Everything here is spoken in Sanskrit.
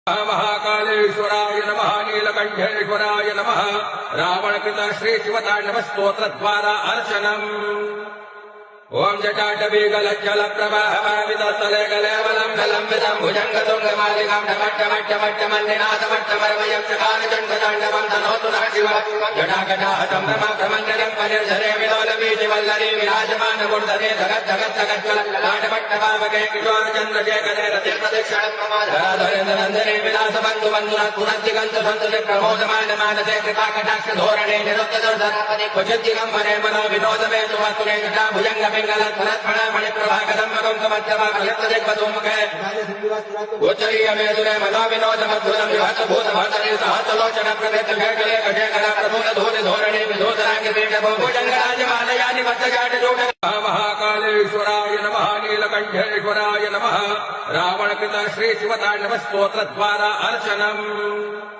महाकालेश्वराय नमः नीलकण्ठेश्वराय नमः रावणकृत श्रीशिवताण्डव स्तोत्रद्वारा अर्चनम् ओम जटाटवीगलज्जल प्रवाहवितस्थले कलेवलं कलम्बितं भुजङ्गतुङ्गमालिकां डमट्टमट्टमट्टमन्निनाथमट्टमर्वयं चकारचण्डताण्डवं तनोतु नः शिव जटाकटाहतं रमाभ्रमण्डलं परिर्धरे विलोलबीजवल्लरी विराजमानगुण्डरे जगज्जगत्तगज्जललाटपट्टपावके किशोरचन्द्रशेखरे रतिप्रदक्षिणं विलासबन्धुबन्धुनाथपुरद्दिगन्तु प्रमोदमानमानसे कृपाकटाक्षधोरणे निरुक्तदुर्धरापदे क्वचिद्दिगम्बरे मनो विनोदमेतु वस्तुने जटा भुजङ्ग गोचरीय मेदुरे मनो विनोद मधुरं विहत भूत भतरे सहसलोचन प्रभेद भेकले कटेकरा प्रभूत धूलि धोरणे विधोतरांग पीठ भुजंगराज मालयानि वज्रजाट जोट महाकालेश्वराय नमः नीलकण्ठेश्वराय नमः रावणकृत श्रीशिवताण्डव स्तोत्रद्वारा अर्चनम्